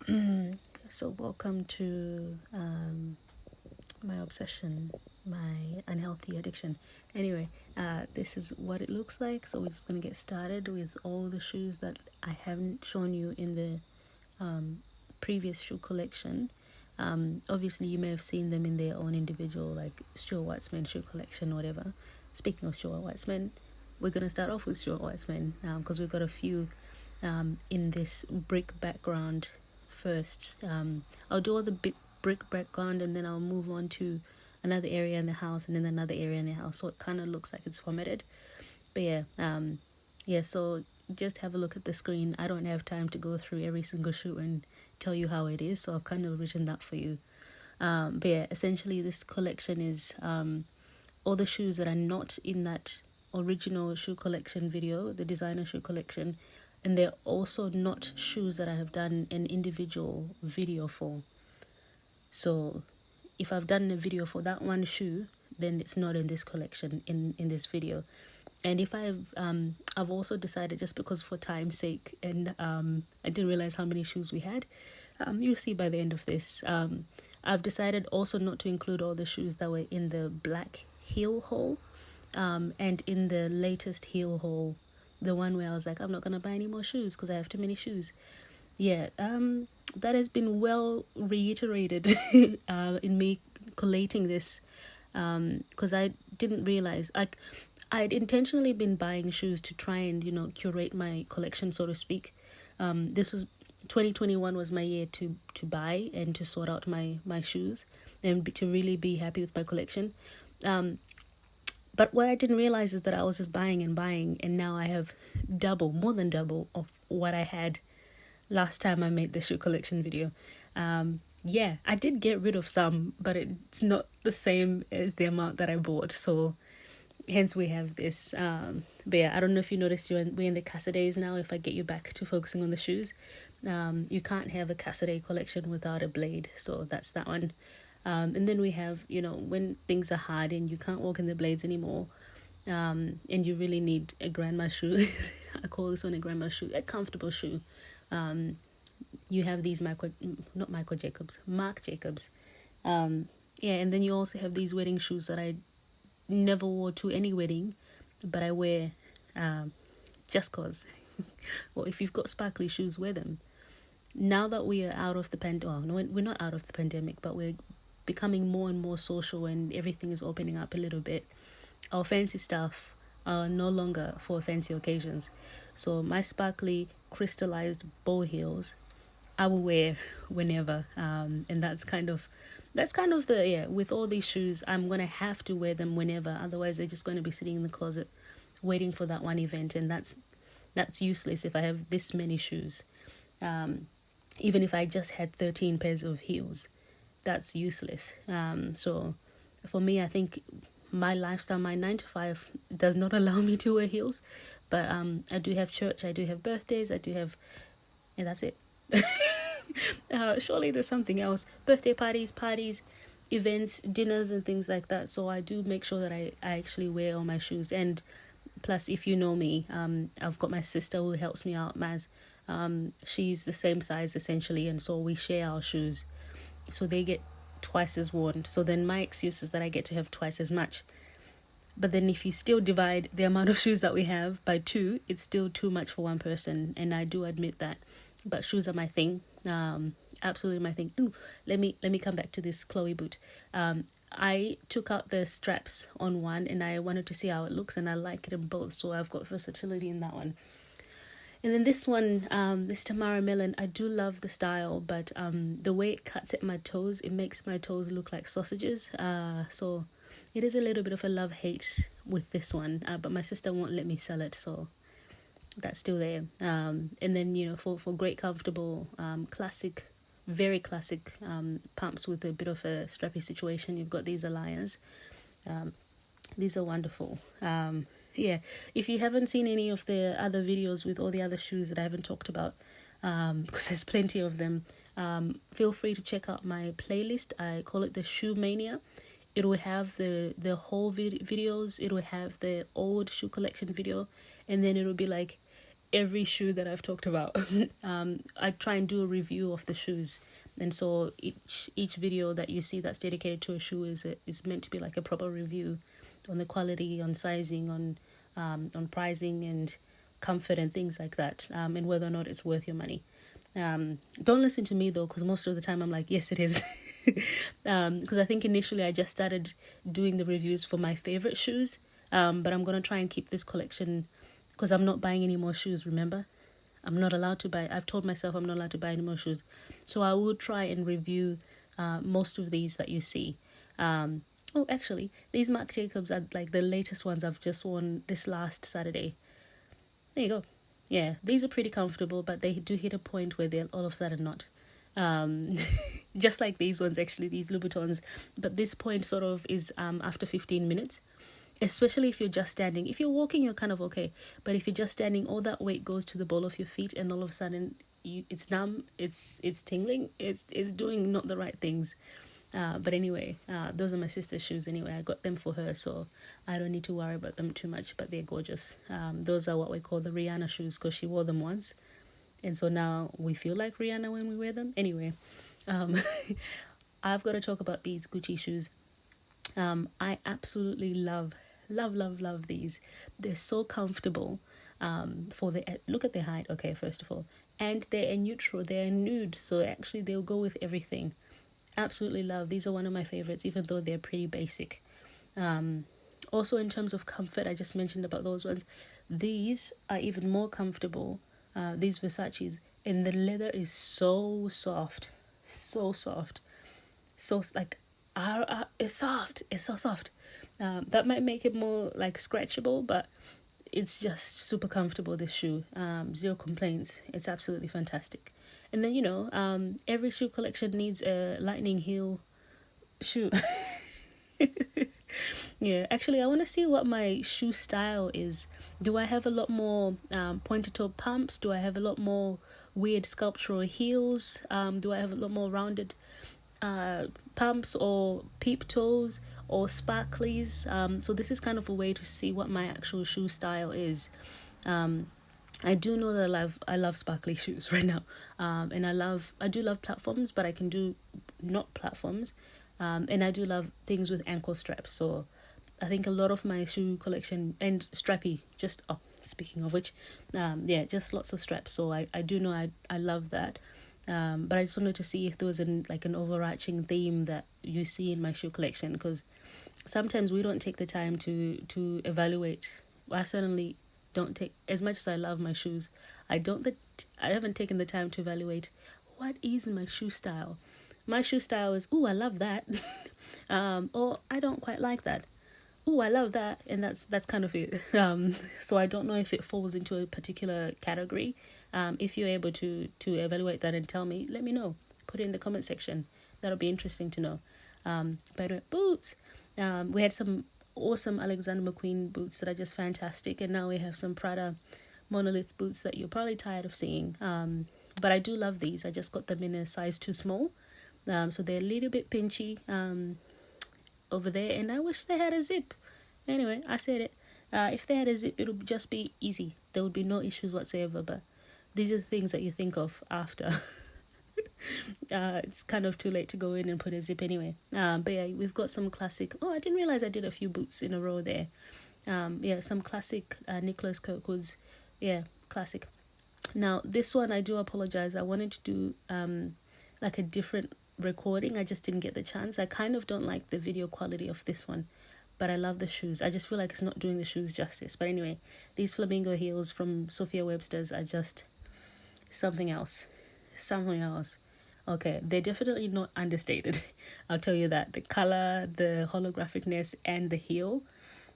So welcome to my obsession, my unhealthy addiction. Anyway, this is what it looks like. So we're just going to get started with all the shoes that I haven't shown you in the previous shoe collection. Obviously, you may have seen them in their own individual, like Stuart Weitzman shoe collection, whatever. Speaking of Stuart Weitzman, we're going to start off with Stuart Weitzman because we've got a few in this brick background first. I'll do all the brick background and then I'll move on to another area in the house and then another area in the house. So it kind of looks like it's formatted. But yeah, so just have a look at the screen. I don't have time to go through every single shoe and tell you how it is. So I've kind of written that for you. But yeah, essentially this collection is all the shoes that are not in that original shoe collection video, the designer shoe collection, and they're also not shoes that I have done an individual video for. So if I've done a video for that one shoe, then it's not in this collection, in this video. And if I've also decided, just because for time's sake, and I didn't realize how many shoes we had, you'll see by the end of this, I've decided also not to include all the shoes that were in the black heel hole, and in the latest heel hole, the one where I was like, I'm not going to buy any more shoes because I have too many shoes. Yeah, that has been well reiterated in me collating this, because I didn't realize, like, I'd intentionally been buying shoes to try and, curate my collection, so to speak. This was 2021 was my year to buy and to sort out my shoes and to really be happy with my collection. But what I didn't realize is that I was just buying, and now I have more than double of what I had last time I made the shoe collection video. Yeah, I did get rid of some, but it's not the same as the amount that I bought, so hence we have this. But yeah, I don't know if you noticed we're in the Casadeis now. If I get you back to focusing on the shoes, you can't have a Casadei collection without a blade, so that's that one. And then we have, when things are hard and you can't walk in the blades anymore, and you really need a grandma shoe. I call this one a grandma shoe, a comfortable shoe. You have these Marc Jacobs. Yeah, and then you also have these wedding shoes that I never wore to any wedding, but I wear just cause. Well, if you've got sparkly shoes, wear them. Now that we are out of the pandemic, no, we're not out of the pandemic, but we're becoming more and more social and everything is opening up a little bit. Our fancy stuff are no longer for fancy occasions. So my sparkly crystallized bow heels, I will wear whenever. And that's kind of with all these shoes, I'm going to have to wear them whenever. Otherwise, they're just going to be sitting in the closet waiting for that one event. And that's useless if I have this many shoes. Even if I just had 13 pairs of heels, that's useless. So for me, I think my lifestyle, my 9 to 5 does not allow me to wear heels, but I do have church, I do have birthdays, and that's it. Surely there's something else. Birthday parties, events, dinners and things like that. So I do make sure that I actually wear all my shoes. And plus, if you know me, I've got my sister who helps me out, Maz. She's the same size essentially, and so we share our shoes, so they get twice as worn. So then my excuse is that I get to have twice as much. But then if you still divide the amount of shoes that we have by 2, it's still too much for one person, and I do admit that. But shoes are my thing, absolutely my thing. Ooh, let me come back to this Chloe boot. I took out the straps on one and I wanted to see how it looks, and I like it in both, so I've got versatility in that one. And then this one, this Tamara Mellon, I do love the style, but the way it cuts at my toes, it makes my toes look like sausages. So it is a little bit of a love-hate with this one, but my sister won't let me sell it, so that's still there. And then, for great, comfortable, classic, very classic pumps with a bit of a strappy situation, you've got these Alaias. These are wonderful. Yeah, if you haven't seen any of the other videos with all the other shoes that I haven't talked about, because there's plenty of them, feel free to check out my playlist. I call it the Shoe Mania. It will have the whole videos. It will have the old shoe collection video, and then it will be like every shoe that I've talked about. I try and do a review of the shoes, and so each video that you see that's dedicated to a shoe is meant to be like a proper review on the quality, on sizing, on pricing and comfort and things like that, and whether or not it's worth your money. Don't listen to me though, because most of the time I'm like, yes, it is. Because I think initially I just started doing the reviews for my favorite shoes, but I'm going to try and keep this collection because I'm not buying any more shoes, remember? I'm not allowed to buy. I've told myself I'm not allowed to buy any more shoes. So I will try and review most of these that you see. Actually, these Marc Jacobs are like the latest ones I've just worn this last Saturday. There you go. Yeah, these are pretty comfortable, but they do hit a point where they're all of a sudden not. Just like these ones, actually, these Louboutins. But this point sort of is after 15 minutes. Especially if you're just standing. If you're walking, you're kind of okay. But if you're just standing, all that weight goes to the ball of your feet, and all of a sudden it's numb, it's tingling, it's doing not the right things. But anyway, those are my sister's shoes anyway. I got them for her, so I don't need to worry about them too much, but they're gorgeous. Those are what we call the Rihanna shoes because she wore them once. And so now we feel like Rihanna when we wear them. Anyway, I've got to talk about these Gucci shoes. I absolutely love these. They're so comfortable. Look at their height, okay, first of all. And they're neutral, they're nude, so actually they'll go with everything. Absolutely love. These are one of my favorites, even though they're pretty basic. Also in terms of comfort, I just mentioned about those ones. These are even more comfortable, these Versace's, and the leather is so soft. So soft. So like it's soft. It's so soft. That might make it more like scratchable, but it's just super comfortable, this shoe. Zero complaints. It's absolutely fantastic. And then every shoe collection needs a lightning heel shoe. Yeah, actually I want to see what my shoe style is. Do I have a lot more pointed toe pumps? Do I have a lot more weird sculptural heels? Do I have a lot more rounded pumps or peep toes or sparklies? So this is kind of a way to see what my actual shoe style is. I do know that I love sparkly shoes right now, and I do love platforms, but I can do not platforms, and I do love things with ankle straps. So I think a lot of my shoe collection and strappy. Speaking of which, just lots of straps. So I do know I love that. But I just wanted to see if there was an overarching theme that you see in my shoe collection, because sometimes we don't take the time to evaluate. I certainly don't take, as much as I love my shoes, I haven't taken the time to evaluate what is my shoe style. My shoe style is, I love that, or I don't quite like that. I love that, and that's kind of it. So I don't know if it falls into a particular category. If you're able to evaluate that and tell me, let me know. Put it in the comment section. That'll be interesting to know. By the way, boots. We had some awesome Alexander McQueen boots that are just fantastic, and now we have some Prada monolith boots that you're probably tired of seeing. But I do love these. I just got them in a size too small. So they're a little bit pinchy over there, and I wish they had a zip. Anyway, I said it. If they had a zip, it would just be easy. There would be no issues whatsoever, but these are the things that you think of after. It's kind of too late to go in and put a zip anyway. But yeah, we've got some classic. I didn't realize I did a few boots in a row there. Some classic Nicholas Kirkwoods. Yeah, classic. Now this one, I do apologize. I wanted to do like a different recording. I just didn't get the chance. I kind of don't like the video quality of this one, but I love the shoes. I just feel like it's not doing the shoes justice. But anyway, these flamingo heels from Sophia Webster's are just something else. Okay, they're definitely not understated. I'll tell you that. The color, the holographicness, and the heel.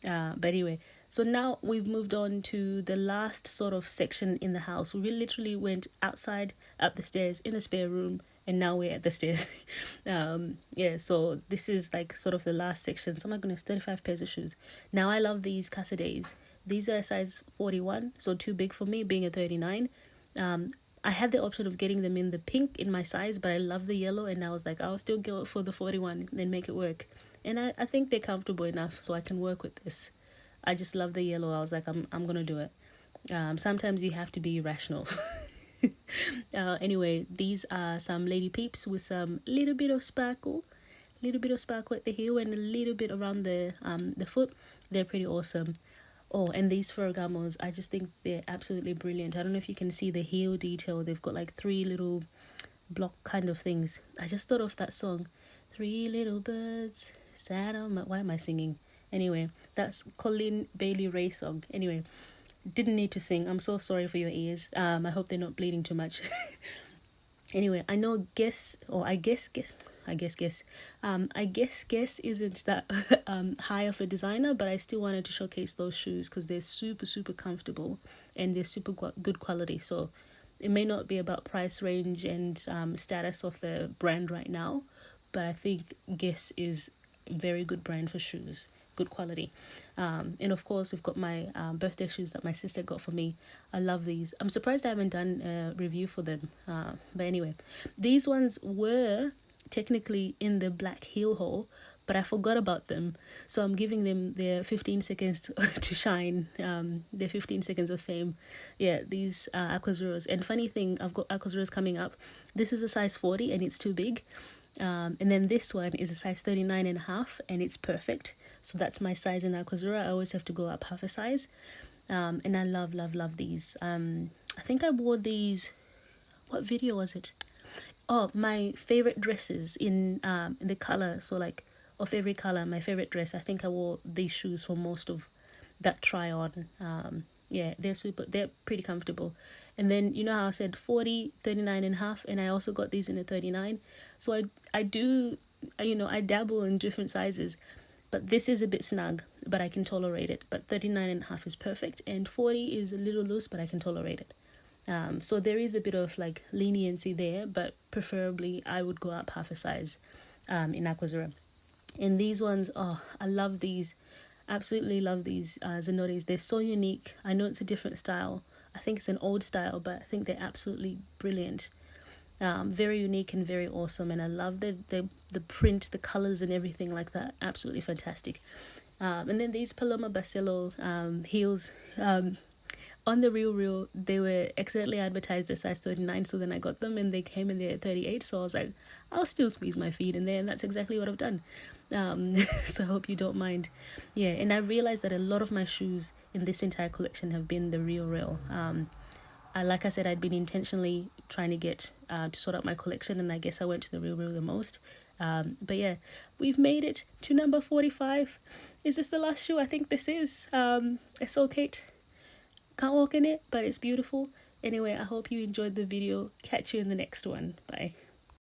But anyway, so now we've moved on to the last sort of section in the house. We literally went outside, up the stairs, in the spare room, and now we're at the stairs. So this is like sort of the last section. So oh my goodness, 35 pairs of shoes. Now I love these Casadeis. These are a size 41, so too big for me, being a 39. I had the option of getting them in the pink in my size, but I love the yellow, and I was like, I'll still go for the 41 and then make it work. And I think they're comfortable enough, so I can work with this. I just love the yellow. I was like, I'm gonna do it. Sometimes you have to be rational. Anyway, these are some lady peeps with some little bit of sparkle at the heel and a little bit around the foot. They're pretty awesome. Oh, and these Ferragamos, I just think they're absolutely brilliant. I don't know if you can see the heel detail. They've got like 3 little block kind of things. I just thought of that song, 3 little birds sat on my... Why am I singing? Anyway, that's Colin Bailey Ray song. Anyway, didn't need to sing. I'm so sorry for your ears. I hope they're not bleeding too much. Anyway, I know Guess isn't that high of a designer, but I still wanted to showcase those shoes because they're super comfortable and they're super good quality. So it may not be about price range and status of the brand right now, but I think Guess is a very good brand for shoes, good quality. And of course, we've got my birthday shoes that my sister got for me. I love these. I'm surprised I haven't done a review for them. But anyway, these ones were technically in the black heel hole, but I forgot about them. So I'm giving them their 15 seconds to shine, their 15 seconds of fame. Yeah, these Aquazzuras. And funny thing, I've got Aquazzuras coming up. This is a size 40 and it's too big. And then this one is a size 39.5 and it's perfect. So that's my size in Aquazzura. I always have to go up half a size. And I love these. I think I wore these... What video was it? Oh, my favorite dresses in the color. So like, of every color, my favorite dress. I think I wore these shoes for most of that try on. Yeah, they're pretty comfortable. And then, you know how I said 40, 39.5, and I also got these in a 39. So I do, I dabble in different sizes, but this is a bit snug, but I can tolerate it. But 39.5 is perfect, and 40 is a little loose, but I can tolerate it. So there is a bit of like leniency there, but preferably I would go up half a size in Aquazzura. And these ones, oh, I love these. Absolutely love these Zanottis. They're so unique. I know it's a different style. I think it's an old style, but I think they're absolutely brilliant. Very unique and very awesome. And I love the print, the colors and everything like that. Absolutely fantastic. And then these Paloma Barcelo heels. On the Real, they were accidentally advertised as size 39, so then I got them and they came in there at 38, so I was like, I'll still squeeze my feet in there, and that's exactly what I've done. So I hope you don't mind. Yeah, and I realized that a lot of my shoes in this entire collection have been the Real. Like I said, I'd been intentionally trying to get to sort out my collection, and I guess I went to the Real the most. But yeah, we've made it to number 45. Is this the last shoe? I think this is. It's so Kate. Can't walk in it, but it's beautiful. Anyway, I hope you enjoyed the video. Catch you in the next one. Bye.